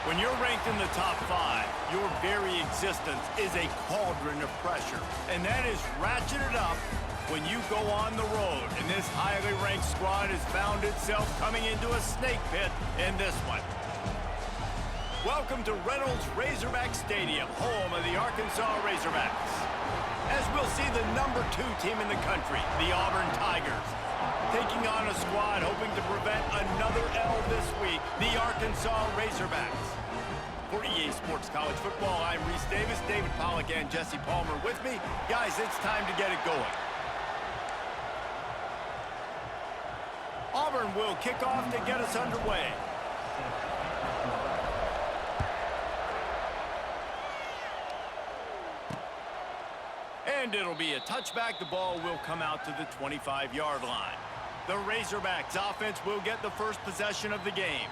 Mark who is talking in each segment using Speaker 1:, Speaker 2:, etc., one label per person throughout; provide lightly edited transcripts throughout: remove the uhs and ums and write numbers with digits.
Speaker 1: When you're ranked in the top 5, your very existence is a cauldron of pressure. And that is ratcheted up when you go on the road. And this highly ranked squad has found itself coming into a snake pit in this one. Welcome to Reynolds Razorback Stadium, home of the Arkansas Razorbacks. As we'll see the number 2 team in the country, the Auburn Tigers, taking on a squad hoping to prevent another L this week, the Arkansas Razorbacks. For EA Sports College Football, I'm Reese Davis, David Pollack, and Jesse Palmer with me. Guys, it's time to get it going. Auburn will kick off to get us underway. And it'll be a touchback. The ball will come out to the 25-yard line. The Razorbacks offense will get the first possession of the game.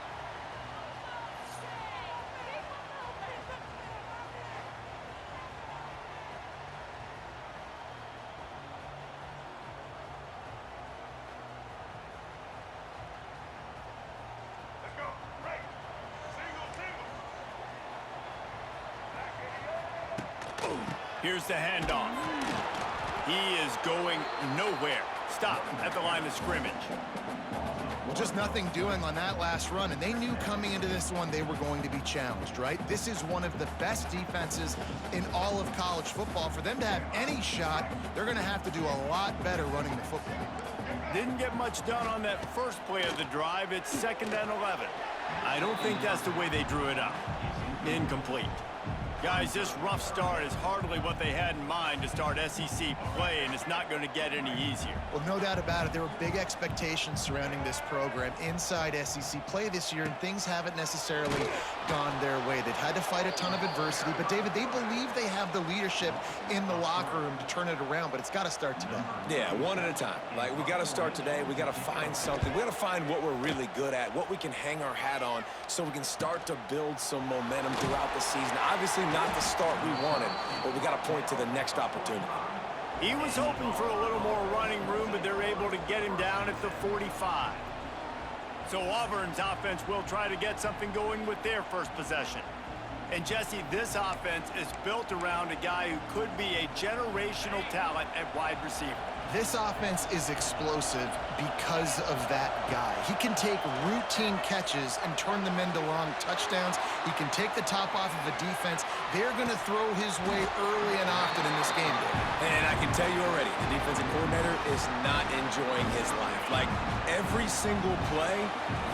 Speaker 1: Here's the handoff. He is going nowhere. Stop at the line of scrimmage.
Speaker 2: Well, just nothing doing on that last run, and they knew coming into this one they were going to be challenged, right? This is one of the best defenses in all of college football. For them to have any shot, they're going to have to do a lot better running the football.
Speaker 1: Didn't get much done on that first play of the drive. It's 2nd and 11. I don't think that's the way they drew it up. Incomplete. Guys, this rough start is hardly what they had in mind to start SEC play, and it's not going to get any easier.
Speaker 2: Well, no doubt about it. There were big expectations surrounding this program inside SEC play this year, and things haven't necessarily gone their way. They've had to fight a ton of adversity, but, David, they believe they have the leadership in the locker room to turn it around, but it's got to start today.
Speaker 3: Yeah, one at a time. Like, we got to start today. We got to find something. We got to find what we're really good at, what we can hang our hat on, so we can start to build some momentum throughout the season. Obviously, not the start we wanted, but we got to point to the next opportunity.
Speaker 1: He was hoping for a little more running room, but they're able to get him down at the 45. So Auburn's offense will try to get something going with their first possession. And Jesse, this offense is built around a guy who could be a generational talent at wide receiver.
Speaker 2: This offense is explosive because of that guy. He can take routine catches and turn them into long touchdowns. He can take the top off of a defense. They're going to throw his way early and often in this game, David.
Speaker 3: And I can tell you already, the defensive coordinator is not enjoying his life. Like, every single play,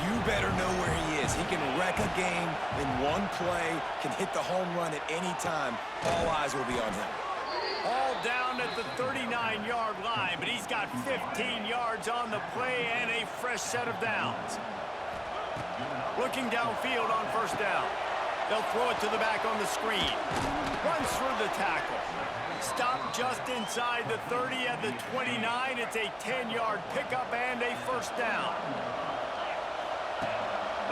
Speaker 3: you better know where he is. He can wreck a game in one play, can hit the home run at any time. All eyes will be on him.
Speaker 1: All down at the 39-yard line, but he's got 15 yards on the play and a fresh set of downs. Looking downfield on first down. They'll throw it to the back on the screen. Runs through the tackle. Stop just inside the 30 at the 29. It's a 10-yard pickup and a first down.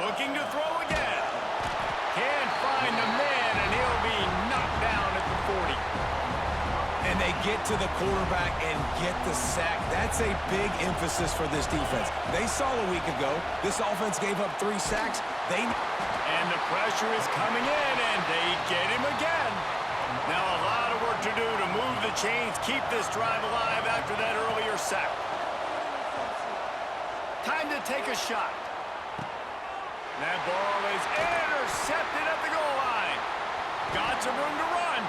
Speaker 1: Looking to throw again. Can't find the man, and he'll be knocked down at the 40.
Speaker 3: And they get to the quarterback and get the sack. That's a big emphasis for this defense. They saw a week ago, this offense gave up 3 sacks.
Speaker 1: And the pressure is coming in, and they get him again. Now a lot of work to do to move the chains, keep this drive alive after that earlier sack. Time to take a shot. That ball is intercepted at the goal line. Got some room to run.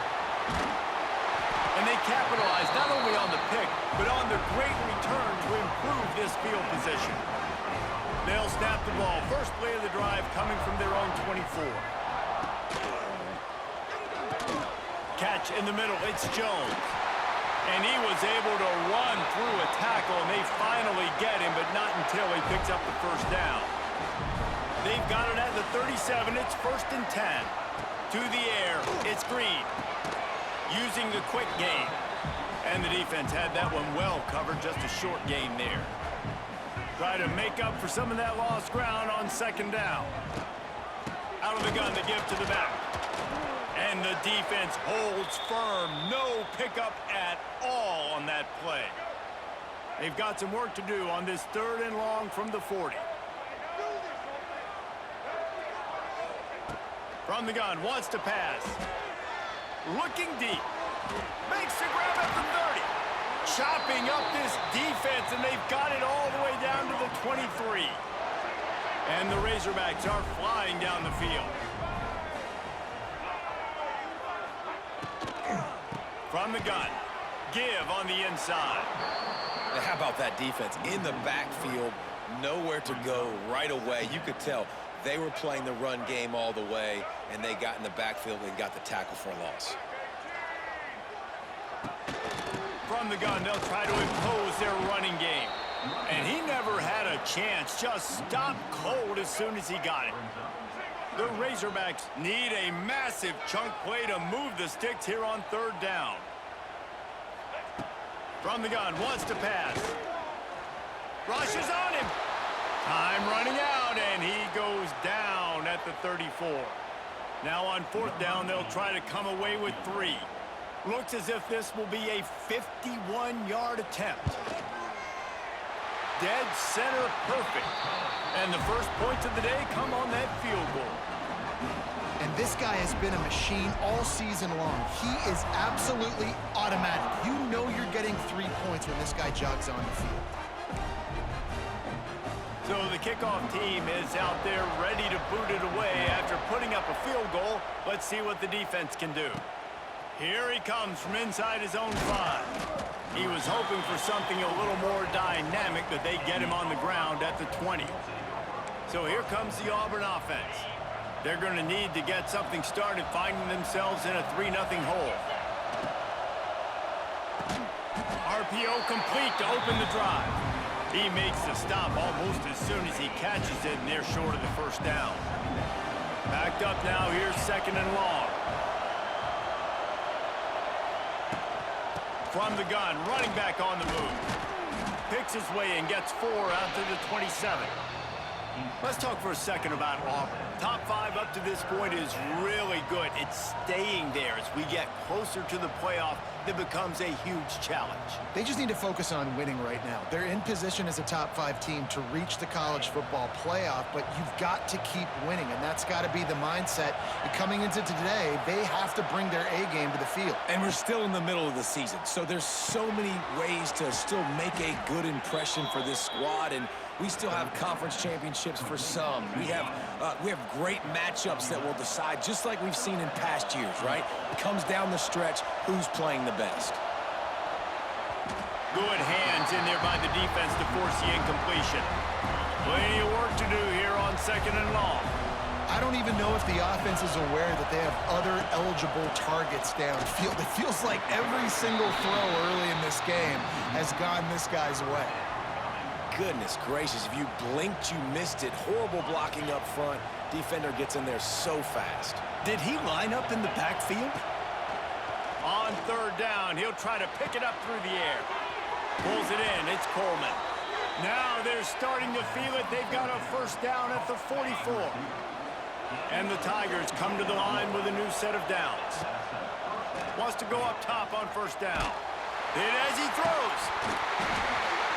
Speaker 1: And they capitalize not only on the pick, but on the great return to improve this field position. They'll snap the ball. First play of the drive coming from their own 24. Catch in the middle. It's Jones. And he was able to run through a tackle, and they finally get him, but not until he picks up the first down. They've got it at the 37. It's 1st and 10. To the air. It's Green. Using the quick game. And the defense had that one well covered, just a short gain there. Try to make up for some of that lost ground on 2nd down. Out of the gun, they give to the back. And the defense holds firm. No pickup at all on that play. They've got some work to do on this 3rd and long from the 40. From the gun, wants to pass. Looking deep. Makes the grab at the 30. Chopping up this defense, and they've got it all the way down to the 23. And the Razorbacks are flying down the field. From the gun, give on the inside.
Speaker 3: Now, how about that defense? In the backfield, nowhere to go right away. You could tell they were playing the run game all the way, and they got in the backfield and got the tackle for a loss.
Speaker 1: From the gun, they'll try to impose their running game. And he never had a chance, just stopped cold as soon as he got it. The Razorbacks need a massive chunk play to move the sticks here on third down. From the gun, wants to pass. Rushes on him. Time running out, and he goes down at the 34. Now on fourth down, they'll try to come away with 3. Looks as if this will be a 51-yard attempt. Dead center perfect. And the first points of the day come on that field goal.
Speaker 2: And this guy has been a machine all season long. He is absolutely automatic. You know you're getting 3 points when this guy jogs on the field.
Speaker 1: So the kickoff team is out there ready to boot it away after putting up a field goal. Let's see what the defense can do. Here he comes from inside his own 5. He was hoping for something a little more dynamic, but they get him on the ground at the 20. So here comes the Auburn offense. They're going to need to get something started, finding themselves in a 3-0 hole. RPO complete to open the drive. He makes the stop almost as soon as he catches it, and they're short of the first down. Backed up now, here's 2nd and long. From the gun, running back on the move. Picks his way and gets 4 out to the 27. Let's talk for a second about Auburn. Top 5 up to this point is really good. It's staying there. As we get closer to the playoff, it becomes a huge challenge.
Speaker 2: They just need to focus on winning right now. They're in position as a top 5 team to reach the college football playoff, but you've got to keep winning, and that's got to be the mindset. And coming into today, they have to bring their A game to the field.
Speaker 3: And we're still in the middle of the season, so there's so many ways to still make a good impression for this squad, and we still have conference championships for some. We have great matchups that will decide, just like we've seen in past years, right? It comes down the stretch, who's playing the best.
Speaker 1: Good hands in there by the defense to force the incompletion. Plenty of work to do here on 2nd and long.
Speaker 2: I don't even know if the offense is aware that they have other eligible targets downfield. It feels like every single throw early in this game has gone this guy's way.
Speaker 3: Goodness gracious, if you blinked, you missed it. Horrible blocking up front. Defender gets in there so fast.
Speaker 1: Did he line up in the backfield? On third down, he'll try to pick it up through the air. Pulls it in, it's Coleman. Now they're starting to feel it. They've got a first down at the 44. And the Tigers come to the line with a new set of downs. Wants to go up top on first down. Then as he throws.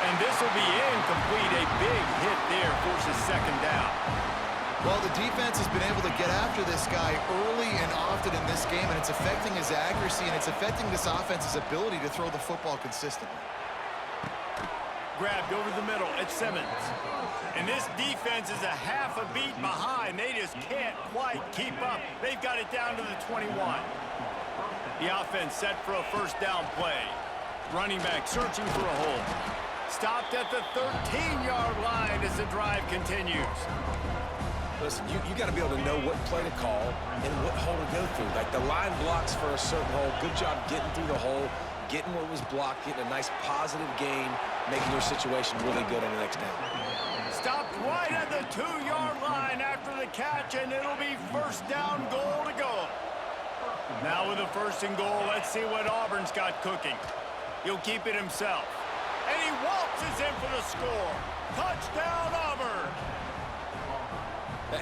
Speaker 1: And this will be incomplete. A big hit there forces 2nd down.
Speaker 2: Well, the defense has been able to get after this guy early and often in this game, and it's affecting his accuracy, and it's affecting this offense's ability to throw the football consistently.
Speaker 1: Grabbed over the middle at Simmons. And this defense is a half a beat behind. They just can't quite keep up. They've got it down to the 21. The offense set for a first down play. Running back searching for a hole. Stopped at the 13-yard line as the drive continues.
Speaker 3: Listen, you got to be able to know what play to call and what hole to go through. Like the line blocks for a certain hole. Good job getting through the hole, getting what was blocked, getting a nice positive gain, making your situation really good on the next down.
Speaker 1: Stopped right at the 2-yard line after the catch, and it'll be first down, goal to go. Now with a 1st and goal, let's see what Auburn's got cooking. He'll keep it himself. And he waltzes in for the score. Touchdown, Auburn!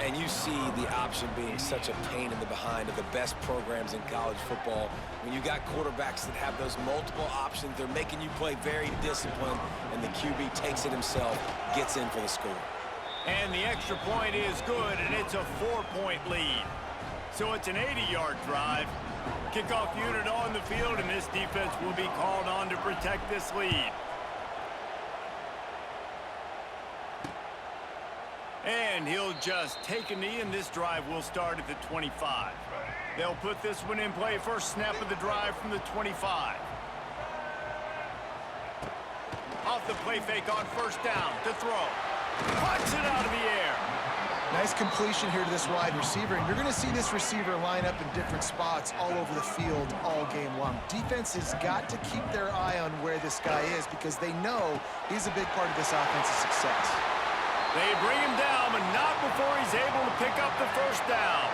Speaker 3: And you see the option being such a pain in the behind of the best programs in college football. When you got quarterbacks that have those multiple options, they're making you play very disciplined, and the QB takes it himself, gets in for the score.
Speaker 1: And the extra point is good, and it's a 4-point lead. so it's an 80-yard drive. Kickoff unit on the field, and this defense will be called on to protect this lead. And he'll just take a knee, and this drive will start at the 25. They'll put this one in play. First snap of the drive from the 25. Off the play fake on first down to throw. Punch it out of the air.
Speaker 2: Nice completion here to this wide receiver, and you're going to see this receiver line up in different spots all over the field all game long. Defense has got to keep their eye on where this guy is because they know he's a big part of this offense's success.
Speaker 1: They bring him down, but not before he's able to pick up the first down.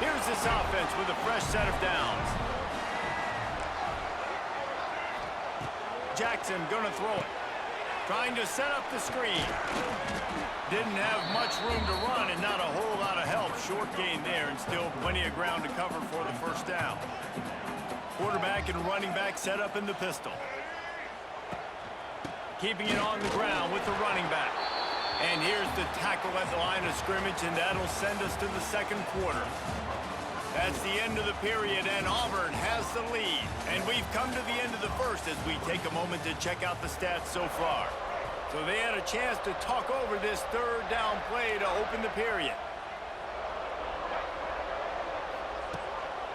Speaker 1: Here's this offense with a fresh set of downs. Jackson gonna throw it. Trying to set up the screen. Didn't have much room to run and not a whole lot of help. Short gain there and still plenty of ground to cover for the first down. Quarterback and running back set up in the pistol. Keeping it on the ground with the running back. And here's the tackle at the line of scrimmage, and that'll send us to the second quarter. That's the end of the period, and Auburn has the lead. And we've come to the end of the first as we take a moment to check out the stats so far. So they had a chance to talk over this third down play to open the period.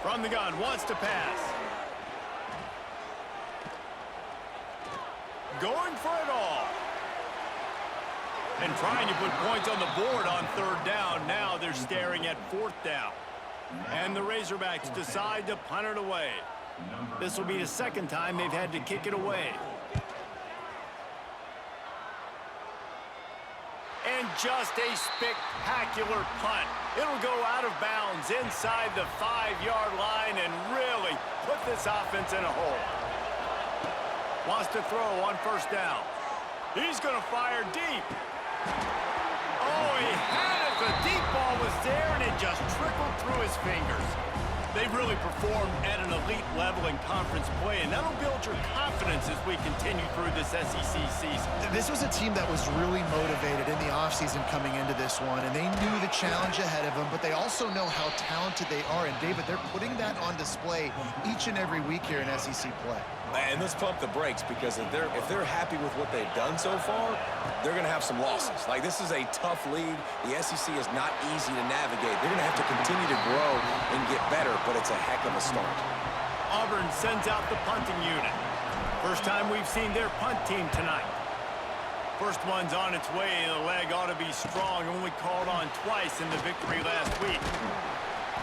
Speaker 1: From the gun, wants to pass. Going for it all. And trying to put points on the board on third down. Now they're staring at fourth down. And the Razorbacks decide to punt it away. This will be the second time they've had to kick it away. And just a spectacular punt. It'll go out of bounds inside the 5-yard line and really put this offense in a hole. Wants to throw on first down. He's going to fire deep. Oh, he had it. The deep ball was there, and it just trickled through his fingers. They really performed at an elite level in conference play, and that'll build your confidence as we continue through this SEC season.
Speaker 2: This was a team that was really motivated in the offseason coming into this one, and they knew the challenge ahead of them, but they also know how talented they are. And, David, they're putting that on display each and every week here in SEC play.
Speaker 3: And let's pump the brakes because if they're happy with what they've done so far, they're going to have some losses. Like, this is a tough league. The SEC is not easy to navigate. They're going to have to continue to grow and get better, but it's a heck of a start.
Speaker 1: Auburn sends out the punting unit. First time we've seen their punt team tonight. First one's on its way. The leg ought to be strong. Only called on twice in the victory last week.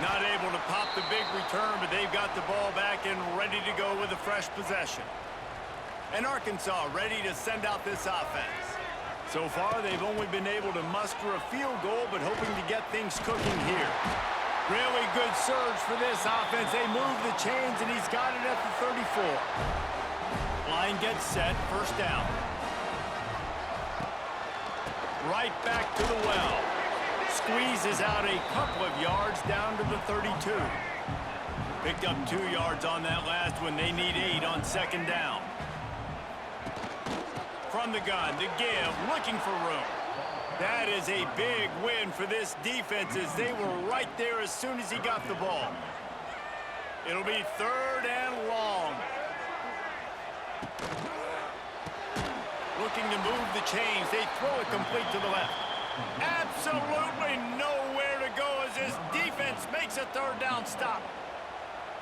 Speaker 1: Not able to pop the big return, but they've got the ball back and ready to go with a fresh possession. And Arkansas ready to send out this offense. So far, they've only been able to muster a field goal, but hoping to get things cooking here. Really good surge for this offense. They move the chains, and he's got it at the 34. Line gets set, first down. Right back to the well. Squeezes out a couple of yards down to the 32. Picked up 2 yards on that last one. They need 8 on second down. From the gun, to give, looking for room. That is a big win for this defense as they were right there as soon as he got the ball. It'll be third and long. Looking to move the chains. They throw it complete to the left. Absolutely nowhere to go as this defense makes a third down stop.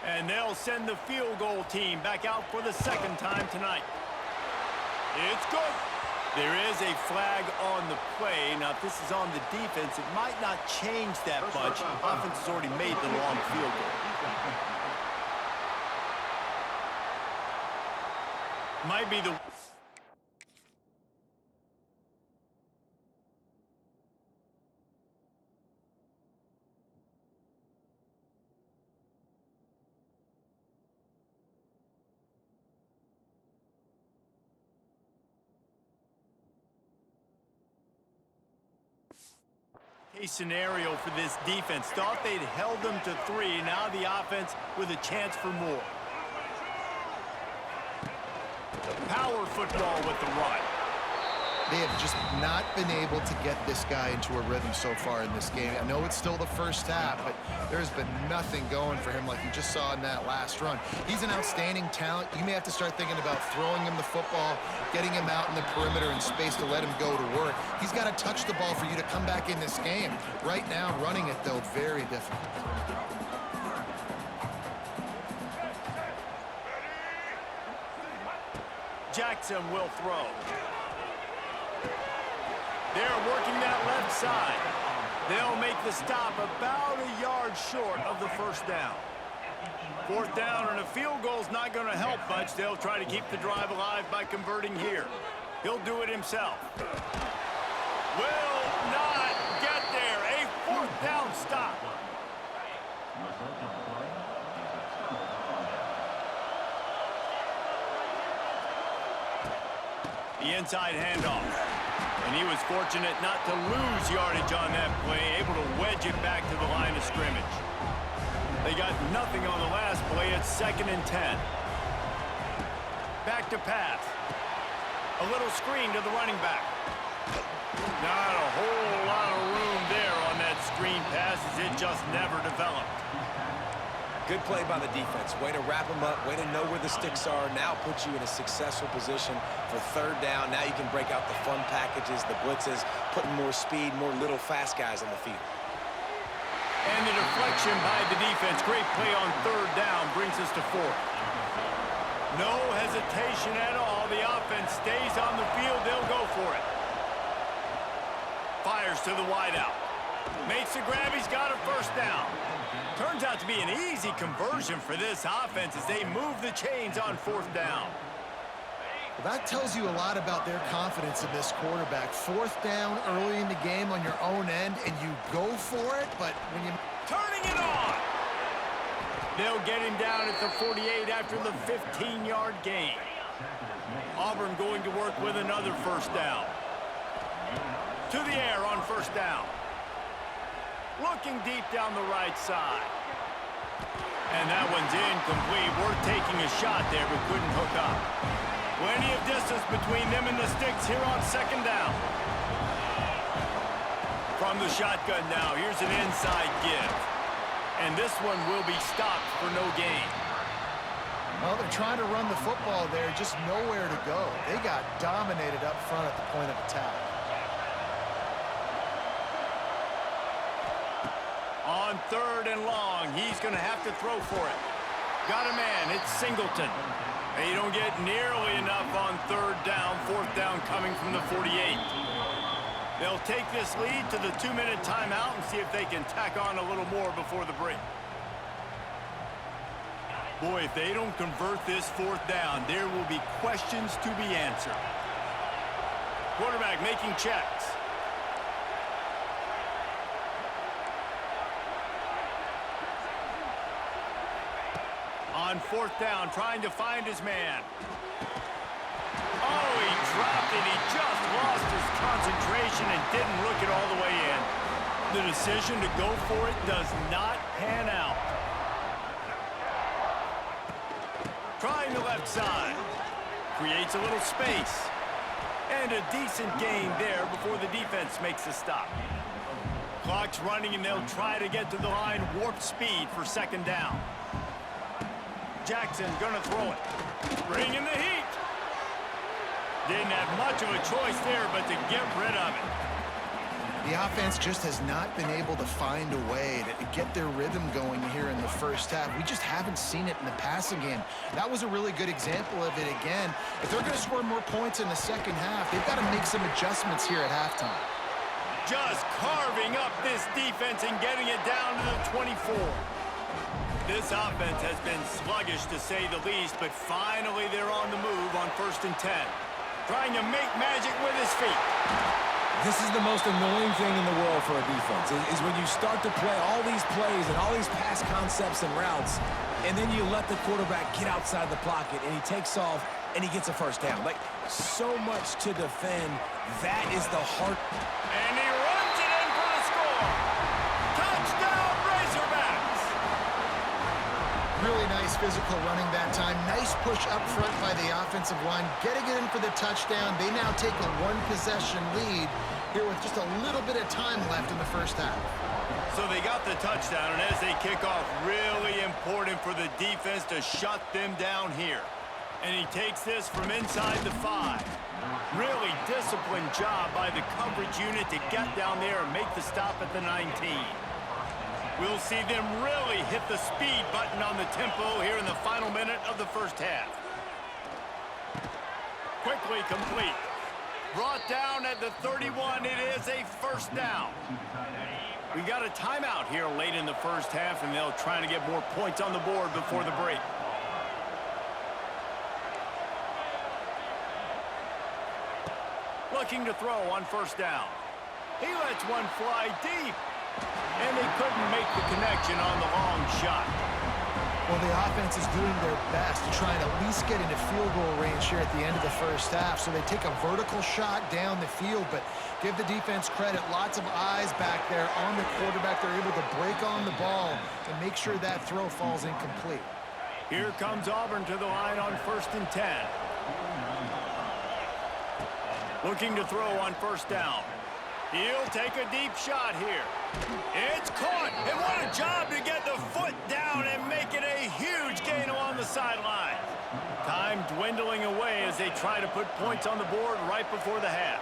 Speaker 1: And they'll send the field goal team back out for the second time tonight. It's good. There is a flag on the play. Now, if this is on the defense, it might not change that much. Offense has already made the long field goal. Might be the... scenario for this defense. Thought they'd held them to 3. Now the offense with a chance for more. Power football with the run.
Speaker 2: They have just not been able to get this guy into a rhythm so far in this game. I know it's still the first half, but there's been nothing going for him like you just saw in that last run. He's an outstanding talent. You may have to start thinking about throwing him the football, getting him out in the perimeter in space to let him go to work. He's got to touch the ball for you to come back in this game. Right now, running it, though, very difficult.
Speaker 1: Jackson will throw. They're working that left side. They'll make the stop about a yard short of the first down. Fourth down and a field goal's not going to help much. They'll try to keep the drive alive by converting here. He'll do it himself. Will not get there. A fourth down stop. The inside handoff. And he was fortunate not to lose yardage on that play, able to wedge it back to the line of scrimmage. They got nothing on the last play. It's 2nd and 10. Back to pass. A little screen to the running back. Not a whole lot of room there on that screen pass as it just never developed.
Speaker 3: Good play by the defense. Way to wrap them up. Way to know where the sticks are. Now put you in a successful position for 3rd down. Now you can break out the fun packages, the blitzes, putting more speed, more little fast guys on the field.
Speaker 1: And the deflection by the defense. Great play on 3rd down brings us to 4th. No hesitation at all. The offense stays on the field. They'll go for it. Fires to the wideout. Makes the grab. He's got a 1st down. Turns out to be an easy conversion for this offense as they move the chains on 4th down.
Speaker 2: Well, that tells you a lot about their confidence in this quarterback. 4th down early in the game on your own end, and you go for it, but when you...
Speaker 1: Turning it on! They'll get him down at the 48 after the 15-yard gain. Auburn going to work with another 1st down. To the air on 1st down. Looking deep down the right side. And that one's incomplete. Worth taking a shot there, but couldn't hook up. Plenty of distance between them and the sticks here on 2nd down. From the shotgun now, here's an inside give. And this one will be stopped for no gain.
Speaker 2: Well, they're trying to run the football there, just nowhere to go. They got dominated up front at the point of attack.
Speaker 1: On 3rd and long, he's going to have to throw for it. Got a man, it's Singleton. They don't get nearly enough on 3rd down, 4th down coming from the 48. They'll take this lead to the 2-minute timeout and see if they can tack on a little more before the break. Boy, if they don't convert this 4th down, there will be questions to be answered. Quarterback making checks. On 4th down, trying to find his man. Oh, he dropped it. He just lost his concentration and didn't look it all the way in. The decision to go for it does not pan out. Trying the left side. Creates a little space. And a decent gain there before the defense makes a stop. Clock's running, and they'll try to get to the line. Warp speed for 2nd down. Jackson gonna throw it. Bringing the heat. Didn't have much of a choice there, but to get rid of it.
Speaker 2: The offense just has not been able to find a way to get their rhythm going here in the 1st half. We just haven't seen it in the passing game. That was a really good example of it again. If they're going to score more points in the 2nd half, they've got to make some adjustments here at halftime.
Speaker 1: Just carving up this defense and getting it down to the 24. This offense has been sluggish, to say the least, but finally they're on the move on 1st and 10. Trying to make magic with his feet.
Speaker 3: This is the most annoying thing in the world for a defense, is when you start to play all these plays and all these pass concepts and routes, and then you let the quarterback get outside the pocket, and he takes off, and he gets a 1st down. Like, so much to defend. That is the heart.
Speaker 1: And he runs it in for the score. Touchdown, Razorbacks!
Speaker 2: Really nice stays physical running that time. Nice push up front by the offensive line, getting it in for the touchdown. They now take a one-possession lead here with just a little bit of time left in the first half.
Speaker 1: So they got the touchdown, and as they kick off, really important for the defense to shut them down here. And he takes this from inside the 5. Really disciplined job by the coverage unit to get down there and make the stop at the 19. We'll see them really hit the speed button on the tempo here in the final minute of the first half. Quickly complete. Brought down at the 31. It is a first down. We got a timeout here late in the first half, and they'll try to get more points on the board before the break. Looking to throw on first down. He lets one fly deep. And they couldn't make the connection on the long shot.
Speaker 2: Well, the offense is doing their best to try and at least get into field goal range here at the end of the first half. So they take a vertical shot down the field, but give the defense credit. Lots of eyes back there on the quarterback. They're able to break on the ball and make sure that throw falls incomplete.
Speaker 1: Here comes Auburn to the line on 1st and 10. Looking to throw on first down. He'll take a deep shot here. It's caught, and what a job to get the foot down and make it a huge gain along the sideline. Time dwindling away as they try to put points on the board right before the half.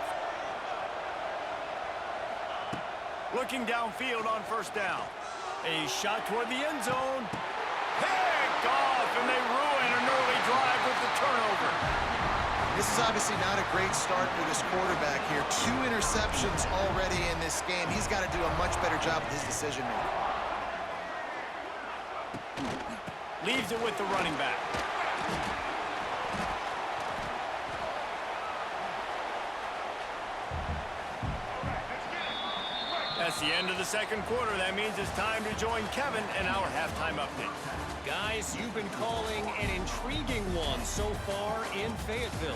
Speaker 1: Looking downfield on first down. A shot toward the end zone. Picked off, and they ruin an early drive with the turnover.
Speaker 2: This is obviously not a great start for this quarterback here. 2 interceptions already in this game. He's got to do a much better job with his decision-making.
Speaker 1: Leaves it with the running back. That's the end of the second quarter. That means it's time to join Kevin in our halftime update.
Speaker 4: Guys, you've been calling an intriguing one so far in Fayetteville.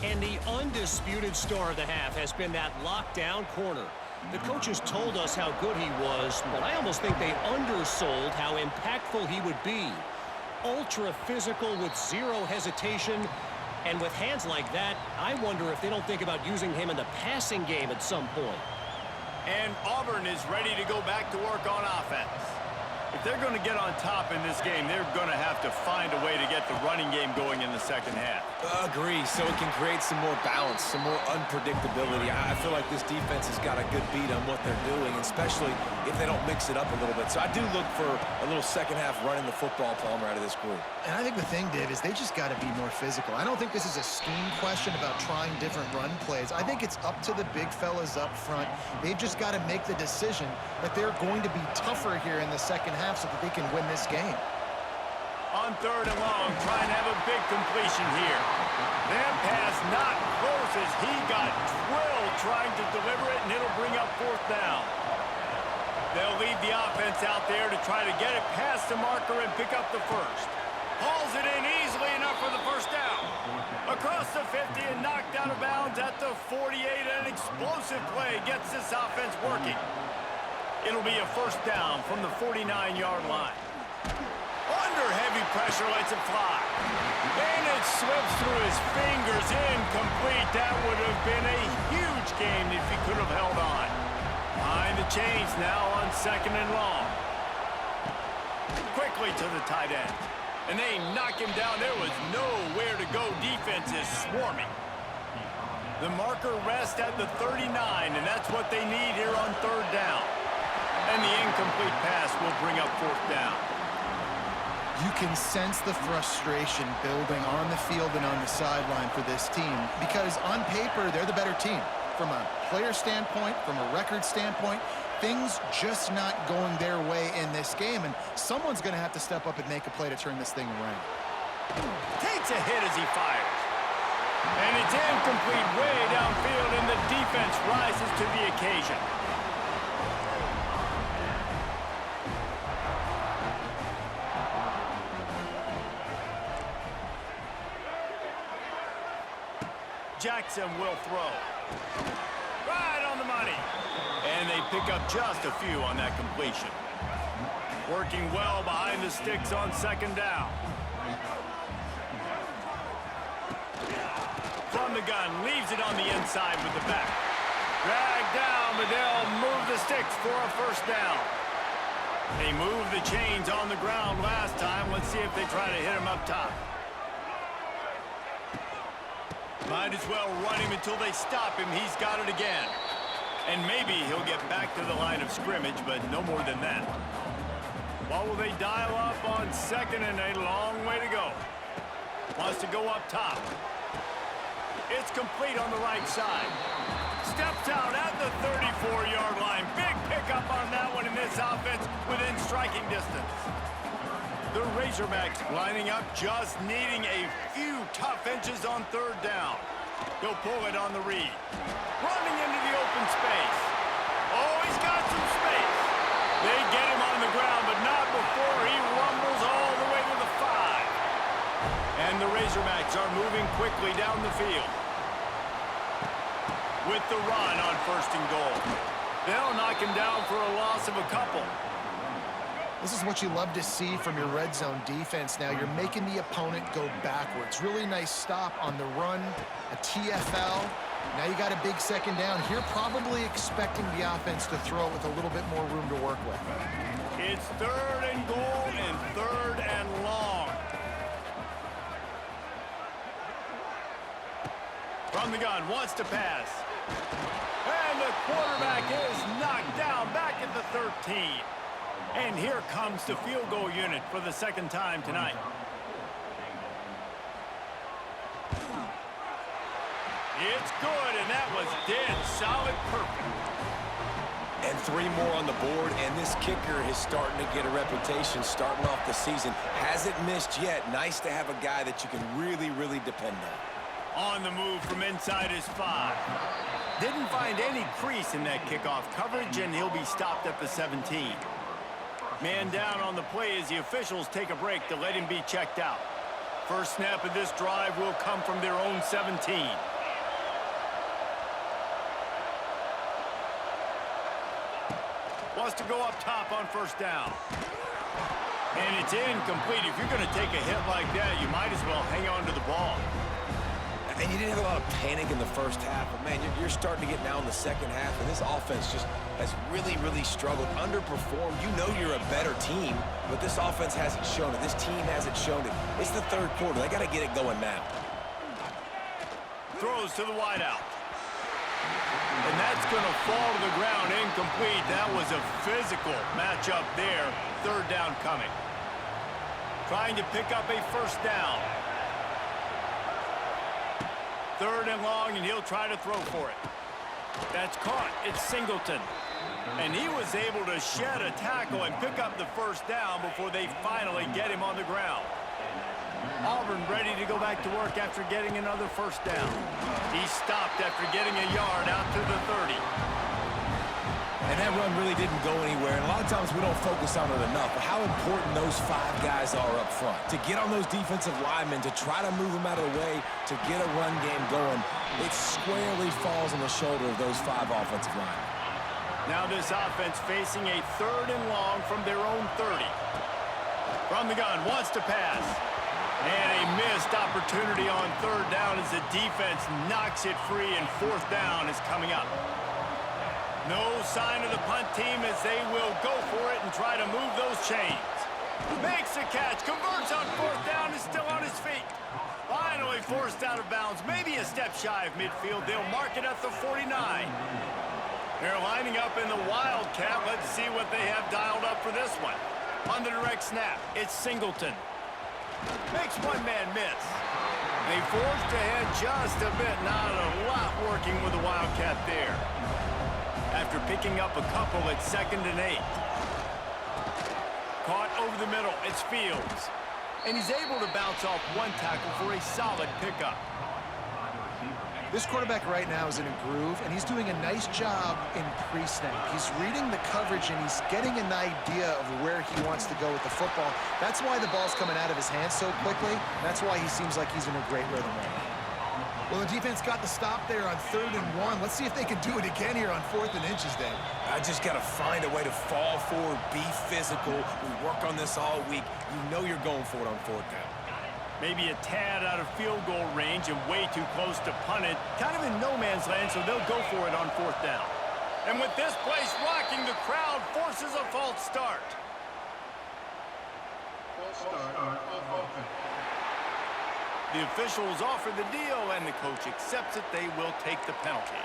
Speaker 4: And the undisputed star of the half has been that lockdown corner. The coaches told us how good he was, but I almost think they undersold how impactful he would be. Ultra physical with zero hesitation. And with hands like that, I wonder if they don't think about using him in the passing game at some point.
Speaker 1: And Auburn is ready to go back to work on offense. If they're going to get on top in this game, they're going to have to find a way to get the running game going in the second half.
Speaker 3: Agree, so it can create some more balance, some more unpredictability. I feel like this defense has got a good beat on what they're doing, especially if they don't mix it up a little bit. So I do look for a little second half running the football Palmer out of this group.
Speaker 2: And I think the thing, Dave, is they just got to be more physical. I don't think this is a scheme question about trying different run plays. I think it's up to the big fellas up front. They've just got to make the decision that they're going to be tougher here in the second half so that they can win this game.
Speaker 1: On 3rd and long, trying to have a big completion here. That pass not close as he got drilled trying to deliver it, and it'll bring up 4th down. They'll leave the offense out there to try to get it past the marker and pick up the first. Hauls it in easily enough for the first down. Across the 50 and knocked out of bounds at the 48. An explosive play gets this offense working. It'll be a first down from the 49-yard line. Under heavy pressure, lets it fly. And it slips through his fingers, incomplete. That would have been a huge game if he could have held on. Behind the chains now on 2nd and long. Quickly to the tight end. And they knock him down. There was nowhere to go. Defense is swarming. The marker rests at the 39, and that's what they need here on 3rd down. And the incomplete pass will bring up 4th down.
Speaker 2: You can sense the frustration building on the field and on the sideline for this team because on paper, they're the better team. From a player standpoint, from a record standpoint, things just not going their way in this game, and someone's going to have to step up and make a play to turn this thing around.
Speaker 1: Takes a hit as he fires. And it's incomplete way downfield, and the defense rises to the occasion. Jackson will throw. Right on the money. And they pick up just a few on that completion. Working well behind the sticks on second down. From the gun, leaves it on the inside with the back. Dragged down, but they'll move the sticks for a first down. They moved the chains on the ground last time. Let's see if they try to hit him up top. Might as well run him until they stop him. He's got it again. And maybe he'll get back to the line of scrimmage, but no more than that. What will they dial up on second and a long way to go? Wants to go up top. It's complete on the right side. Steps out at the 34-yard line. Big pickup on that one in this offense within striking distance. The Razorbacks lining up, just needing a few tough inches on third down. He'll pull it on the read. Running into the open space. Oh, he's got some space. They get him on the ground, but not before he rumbles all the way to the 5. And the Razorbacks are moving quickly down the field. With the run on first and goal. They'll knock him down for a loss of a couple.
Speaker 2: This is what you love to see from your red zone defense now. You're making the opponent go backwards. Really nice stop on the run, a TFL. Now you got a big second down. Here probably expecting the offense to throw it with a little bit more room to work with.
Speaker 1: It's third and goal and third and long. From the gun, wants to pass. And the quarterback is knocked down back at the 13. And here comes the field goal unit for the second time tonight. It's good, and that was dead solid perfect.
Speaker 3: And 3 more on the board, and this kicker is starting to get a reputation starting off the season. Hasn't missed yet. Nice to have a guy that you can really, really depend on.
Speaker 1: On the move from inside his 5. Didn't find any crease in that kickoff coverage, and he'll be stopped at the 17. Man down on the play as the officials take a break to let him be checked out. First snap of this drive will come from their own 17. Wants to go up top on first down. And it's incomplete. If you're going to take a hit like that, you might as well hang on to the ball.
Speaker 3: And you didn't have a lot of panic in the first half, but man, you're starting to get now in the second half, and this offense just has really, really struggled, underperformed. You know you're a better team, but this offense hasn't shown it. This team hasn't shown it. It's the third quarter. They got to get it going now.
Speaker 1: Throws to the wideout. And that's going to fall to the ground incomplete. That was a physical matchup there. Third down coming. Trying to pick up a first down. Third and long, and he'll try to throw for it. That's caught. It's Singleton. And he was able to shed a tackle and pick up the first down before they finally get him on the ground. Auburn ready to go back to work after getting another first down. He stopped after getting a yard out to the 30.
Speaker 3: And that run really didn't go anywhere. And a lot of times we don't focus on it enough. But how important those 5 guys are up front. To get on those defensive linemen, to try to move them out of the way, to get a run game going, it squarely falls on the shoulder of those 5 offensive linemen.
Speaker 1: Now this offense facing a third and long from their own 30. From the gun, wants to pass. And a missed opportunity on third down as the defense knocks it free, and fourth down is coming up. No sign of the punt team as they will go for it and try to move those chains. Makes the catch, converts on fourth down, is still on his feet. Finally forced out of bounds, maybe a step shy of midfield. They'll mark it at the 49. They're lining up in the Wildcat. Let's see what they have dialed up for this one. On the direct snap, it's Singleton. Makes one man miss. They forced ahead just a bit. Not a lot working with the Wildcat there. After picking up a couple at 2nd and 8. Caught over the middle. It's Fields. And he's able to bounce off one tackle for a solid pickup.
Speaker 2: This quarterback right now is in a groove, and he's doing a nice job in pre-snap. He's reading the coverage, and he's getting an idea of where he wants to go with the football. That's why the ball's coming out of his hands so quickly. That's why he seems like he's in a great rhythm right now. Well, the defense got the stop there on 3rd and 1. Let's see if they can do it again here on 4th and inches, Dave.
Speaker 3: I just got to find a way to fall forward, be physical. We work on this all week. You know you're going for it on 4th down.
Speaker 1: Maybe a tad out of field goal range and way too close to punt it. Kind of in no man's land, so they'll go for it on 4th down. And with this place rocking, the crowd forces a false start. The officials offer the deal, and the coach accepts it. They will take the penalty.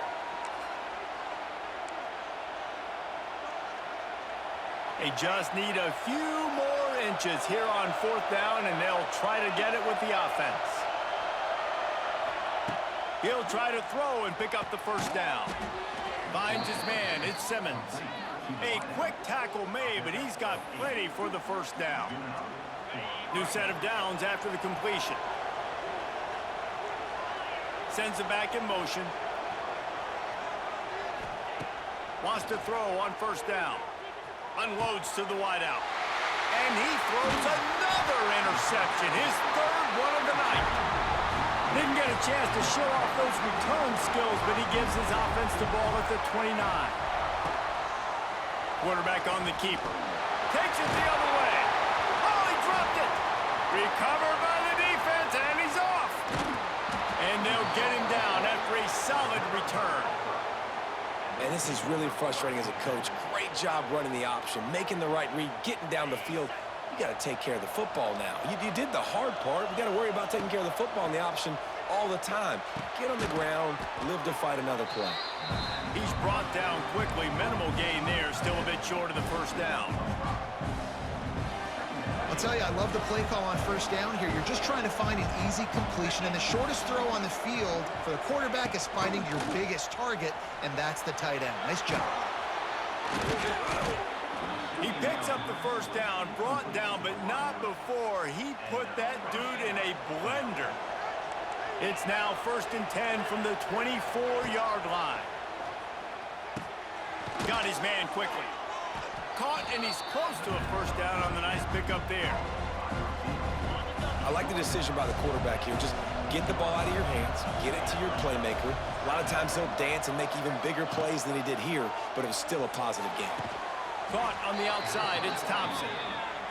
Speaker 1: They just need a few more inches here on 4th down, and they'll try to get it with the offense. He'll try to throw and pick up the 1st down. Finds his man. It's Simmons. A quick tackle made, but he's got plenty for the 1st down. New set of downs after the completion. Sends it back in motion. Wants to throw on 1st down. Unloads to the wideout. And he throws another interception. His 3rd one of the night. Didn't get a chance to show off those return skills, but he gives his offense the ball at the 29. Quarterback on the keeper. Takes it the other way. Oh, he dropped it. Recovered by the defense, and he's off. And they'll get him down after a solid return.
Speaker 3: And this is really frustrating as a coach. Great job running the option, making the right read, getting down the field. You got to take care of the football now. You did the hard part. You got to worry about taking care of the football and the option all the time. Get on the ground, live to fight another play.
Speaker 1: He's brought down quickly. Minimal gain there. Still a bit short of the 1st down.
Speaker 2: I'll tell you, I love the play call on 1st down here. You're just trying to find an easy completion, and the shortest throw on the field for the quarterback is finding your biggest target, and that's the tight end. Nice job.
Speaker 1: He picks up the 1st down, brought down, but not before he put that dude in a blender. It's now 1st and 10 from the 24-yard line. Got his man quickly. Caught, and he's close to a 1st down on the nice pickup there.
Speaker 3: I like the decision by the quarterback here. Just get the ball out of your hands, get it to your playmaker. A lot of times he'll dance and make even bigger plays than he did here, but it was still a positive game.
Speaker 1: Caught on the outside, it's Thompson.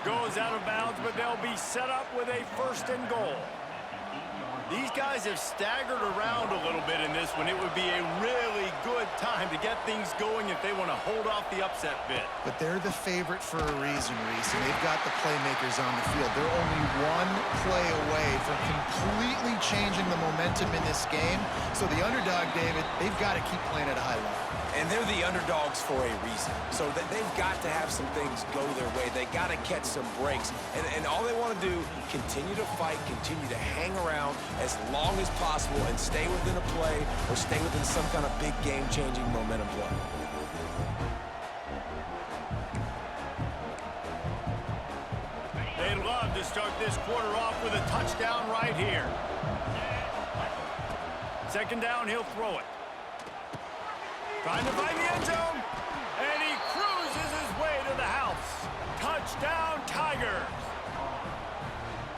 Speaker 1: Goes out of bounds, but they'll be set up with a 1st and goal. These guys have staggered around a little bit in this one. It would be a really good time to get things going if they want to hold off the upset bid.
Speaker 2: But they're the favorite for a reason, Reese, and they've got the playmakers on the field. They're only one play away from completely changing the momentum in this game. So the underdog, David, they've got to keep playing at a high level.
Speaker 3: And they're the underdogs for a reason. So they've got to have some things go their way. They got to catch some breaks. And all they want to do, continue to fight, continue to hang around as long as possible and stay within a play or stay within some kind of big game-changing momentum play.
Speaker 1: They'd love to start this quarter off with a touchdown right here. 2nd down, he'll throw it. Trying to find the end zone, and he cruises his way to the house. Touchdown, Tigers.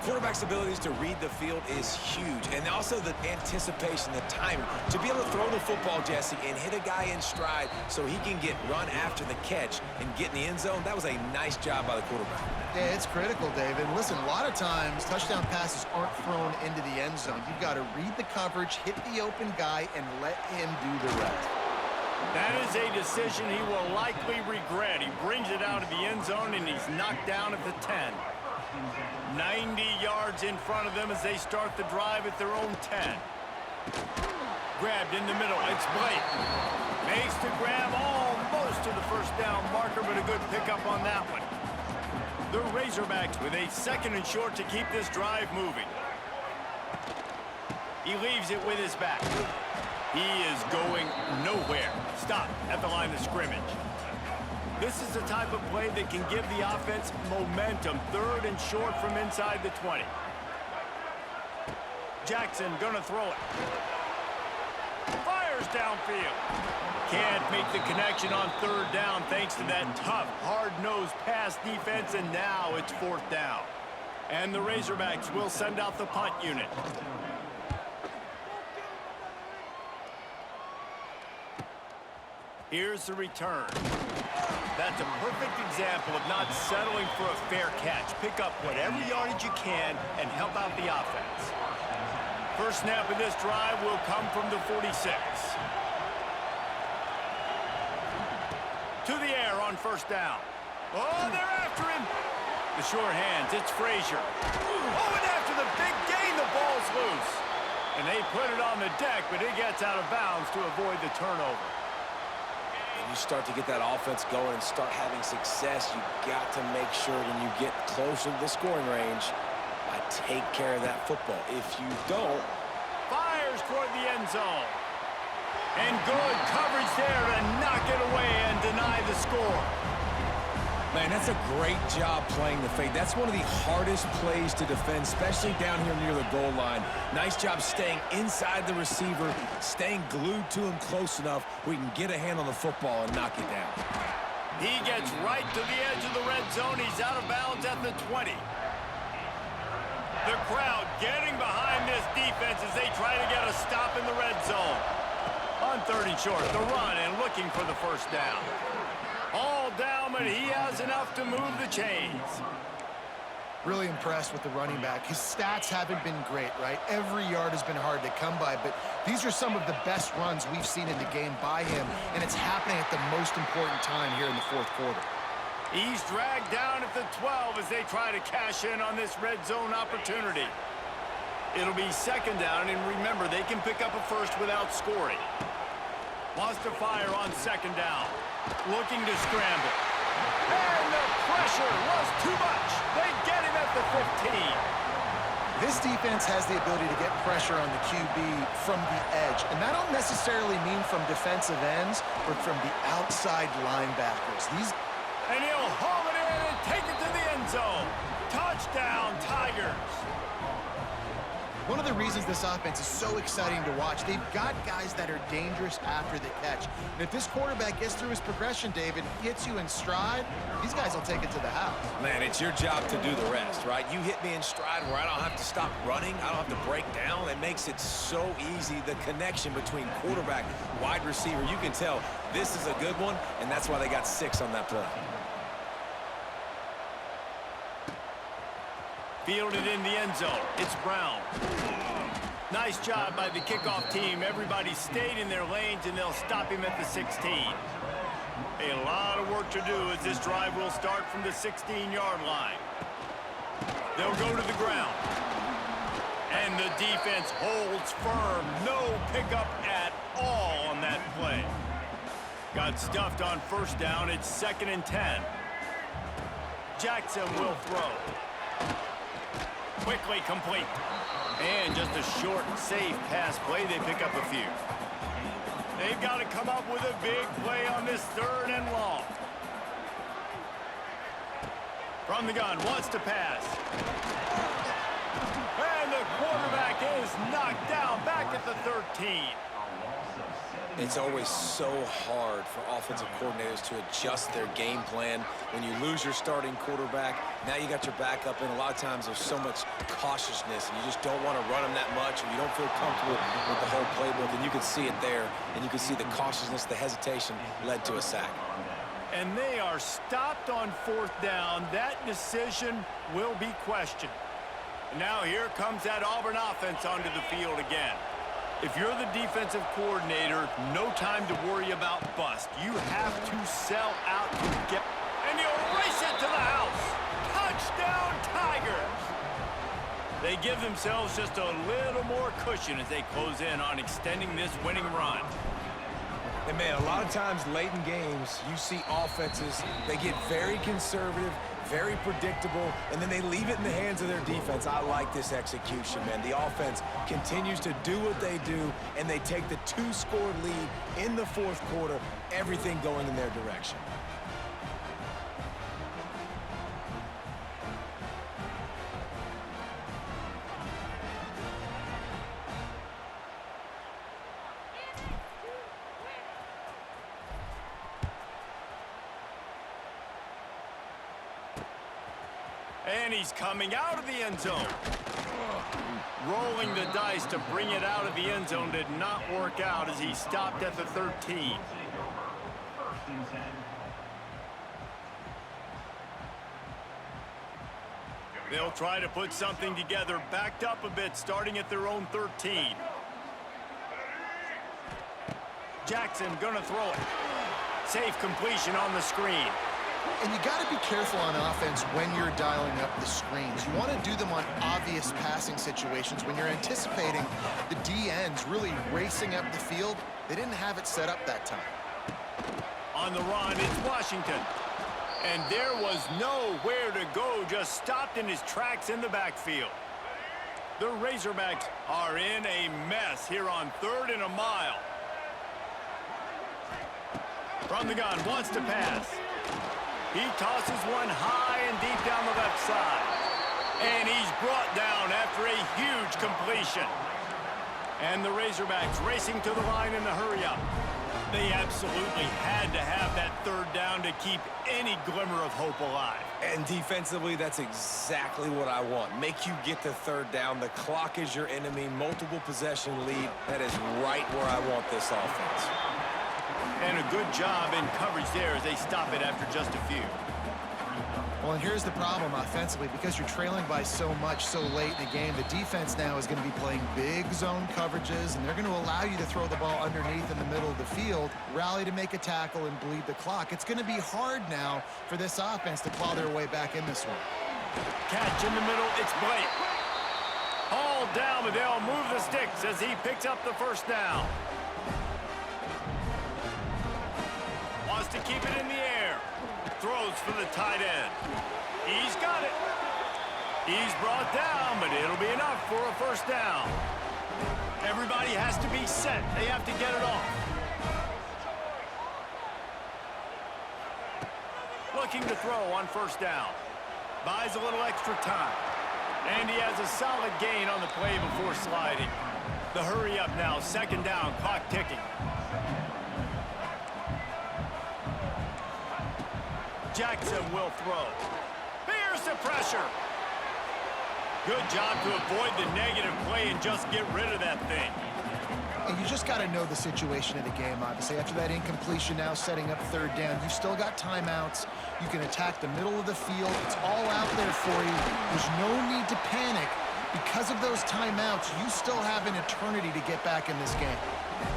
Speaker 3: Quarterback's abilities to read the field is huge, and also the anticipation, the timing. To be able to throw the football, Jesse, and hit a guy in stride so he can get run after the catch and get in the end zone, that was a nice job by the quarterback.
Speaker 2: Yeah, it's critical, David. Listen, a lot of times touchdown passes aren't thrown into the end zone. You've got to read the coverage, hit the open guy, and let him do the rest.
Speaker 1: That is a decision he will likely regret. He brings it out of the end zone, and he's knocked down at the 10. 90 yards in front of them as they start the drive at their own 10. Grabbed in the middle. It's Blake. Makes the grab almost to the 1st down marker, but a good pickup on that one. The Razorbacks with a 2nd and short to keep this drive moving. He leaves it with his back. He is going nowhere. Stopped at the line of scrimmage. This is the type of play that can give the offense momentum. 3rd and short from inside the 20. Jackson gonna throw it. Fires downfield. Can't make the connection on 3rd down thanks to that tough, hard-nosed pass defense, and now it's 4th down. And the Razorbacks will send out the punt unit. Here's the return. That's a perfect example of not settling for a fair catch. Pick up whatever yardage you can and help out the offense. First snap of this drive will come from the 46. To the air on first down. Oh, they're after him. The short hands, it's Frazier. Oh, and after the big gain, the ball's loose. And they put it on the deck, but it gets out of bounds to avoid the turnover.
Speaker 3: You start to get that offense going and start having success, you got to make sure when you get closer to the scoring range, take care of that football. If you don't...
Speaker 1: Fires toward the end zone. And good coverage there to knock it away and deny the score.
Speaker 3: Man, that's a great job playing the fake. That's one of the hardest plays to defend, especially down here near the goal line. Nice job staying inside the receiver, staying glued to him close enough where he can get a hand on the football and knock it down.
Speaker 1: He gets right to the edge of the red zone. He's out of bounds at the 20. The crowd getting behind this defense as they try to get a stop in the red zone. On 30 short, the run and looking for the first down. All down, but he has enough to move the chains.
Speaker 2: Really impressed with the running back. His stats haven't been great, right? Every yard has been hard to come by, but these are some of the best runs we've seen in the game by him, and it's happening at the most important time here in the fourth quarter.
Speaker 1: He's dragged down at the 12 as they try to cash in on this red zone opportunity. It'll be second down, and remember, they can pick up a first without scoring. Wants to fire on second down. Looking to scramble. And the pressure was too much. They get him at the 15.
Speaker 2: This defense has the ability to get pressure on the QB from the edge. And that don't necessarily mean from defensive ends, but from the outside linebackers.
Speaker 1: And he'll haul it in and take it to the end zone. Touchdown, Tigers.
Speaker 2: One of the reasons this offense is so exciting to watch, they've got guys that are dangerous after the catch. And if this quarterback gets through his progression, David, hits you in stride, these guys will take it to the house.
Speaker 3: Man, it's your job to do the rest, right? You hit me in stride where I don't have to stop running. I don't have to break down. It makes it so easy, the connection between quarterback, wide receiver. You can tell this is a good one, and that's why they got 6 on that play.
Speaker 1: Fielded in the end zone. It's Brown. Nice job by the kickoff team. Everybody stayed in their lanes, and they'll stop him at the 16. A lot of work to do as this drive will start from the 16-yard line. They'll go to the ground. And the defense holds firm. No pickup at all on that play. Got stuffed on first down. It's 2nd and 10. Jackson will throw. Quickly complete. And just a short, safe pass play. They pick up a few. They've got to come up with a big play on this 3rd and long. From the gun, wants to pass. And the quarterback is knocked down back at the 13.
Speaker 3: It's always so hard for offensive coordinators to adjust their game plan. When you lose your starting quarterback, now you got your backup in. A lot of times there's so much cautiousness, and you just don't want to run them that much, or you don't feel comfortable with the whole playbook, and you can see it there, and you can see the cautiousness, the hesitation led to a sack.
Speaker 1: And they are stopped on 4th down. That decision will be questioned. Now here comes that Auburn offense onto the field again. If you're the defensive coordinator, no time to worry about bust. You have to sell out to get... And you'll race it to the house. Touchdown, Tigers. They give themselves just a little more cushion as they close in on extending this winning run.
Speaker 3: And, man, a lot of times late in games, you see offenses, they get very conservative, very predictable, and then they leave it in the hands of their defense. I like this execution, man. The offense continues to do what they do, and they take the 2-score lead in the 4th quarter, everything going in their direction.
Speaker 1: And he's coming out of the end zone. Rolling the dice to bring it out of the end zone did not work out as he stopped at the 13. They'll try to put something together, backed up a bit, starting at their own 13. Jackson gonna throw it. Safe completion on the screen.
Speaker 2: And you got to be careful on offense when you're dialing up the screens. You want to do them on obvious passing situations when you're anticipating the DNs really racing up the field. They didn't have it set up that time.
Speaker 1: On the run, it's Washington. And there was nowhere to go, just stopped in his tracks in the backfield. The Razorbacks are in a mess here on 3rd and a mile. From the gun, wants to pass. He tosses one high and deep down the left side. And he's brought down after a huge completion. And the Razorbacks racing to the line in the hurry-up. They absolutely had to have that 3rd down to keep any glimmer of hope alive.
Speaker 3: And defensively, that's exactly what I want. Make you get the 3rd down. The clock is your enemy. Multiple possession lead. That is right where I want this offense.
Speaker 1: And a good job in coverage there as they stop it after just a few.
Speaker 2: Well, and here's the problem offensively. Because you're trailing by so much so late in the game, the defense now is going to be playing big zone coverages, and they're going to allow you to throw the ball underneath in the middle of the field, rally to make a tackle, and bleed the clock. It's going to be hard now for this offense to claw their way back in this one.
Speaker 1: Catch in the middle, it's Blake. Hauled down, but they'll move the sticks as he picks up the 1st down. Wants to keep it in the air. Throws for the tight end. He's got it. He's brought down, but it'll be enough for a 1st down. Everybody has to be set. They have to get it off. Looking to throw on 1st down. Buys a little extra time. And he has a solid gain on the play before sliding. The hurry up now, 2nd down, clock ticking. Jackson will throw. Here's the pressure. Good job to avoid the negative play and just get rid of that thing.
Speaker 2: And you just got to know the situation of the game, obviously. After that incompletion now setting up 3rd down, you've still got timeouts. You can attack the middle of the field. It's all out there for you. There's no need to panic. Because of those timeouts, you still have an eternity to get back in this game.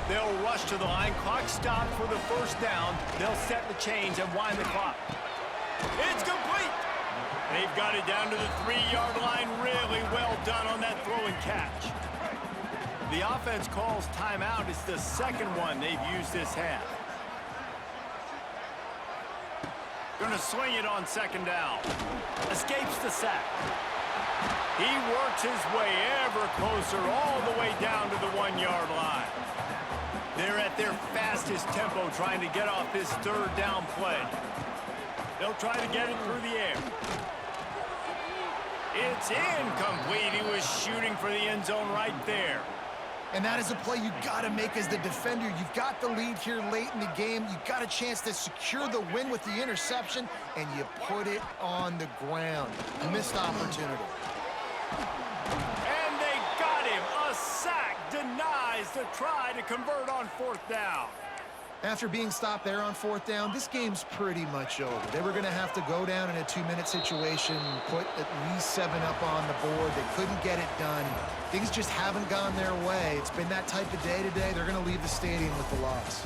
Speaker 1: They'll rush to the line. Clock stopped for the 1st down. They'll set the chains and wind the clock. It's complete. They've got it down to the 3-yard line. Really well done on that throw and catch. The offense calls timeout. It's the 2nd one they've used this half. Gonna swing it on 2nd down. Escapes the sack. He works his way ever closer all the way down to the 1-yard line. They're at their fastest tempo trying to get off this 3rd down play. They'll try to get it through the air. It's incomplete. He was shooting for the end zone right there.
Speaker 2: And that is a play you got to make as the defender. You've got the lead here late in the game. You've got a chance to secure the win with the interception, and you put it on the ground. Missed opportunity.
Speaker 1: And they got him. A sack denies the try to convert on 4th down.
Speaker 2: After being stopped there on 4th down, this game's pretty much over. They were going to have to go down in a 2-minute situation, put at least 7 up on the board. They couldn't get it done. Things just haven't gone their way. It's been that type of day today. They're going to leave the stadium with the loss.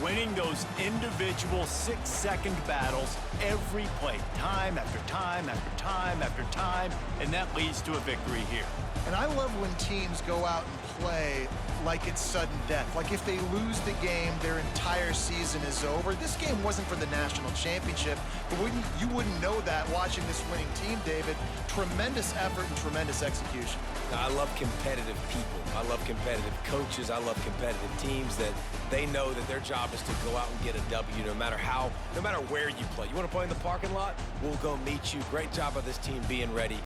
Speaker 1: Winning those individual 6-second battles every play, time after time after time after time, and that leads to a victory here.
Speaker 2: And I love when teams go out and play like it's sudden death. Like if they lose the game, their entire season is over. This game wasn't for the national championship, but you wouldn't know that watching this winning team, David. Tremendous effort and tremendous execution.
Speaker 3: I love competitive people. I love competitive coaches. I love competitive teams that they know that their job is to go out and get a W no matter where you play. You want to play in the parking lot? We'll go meet you. Great job of this team being ready.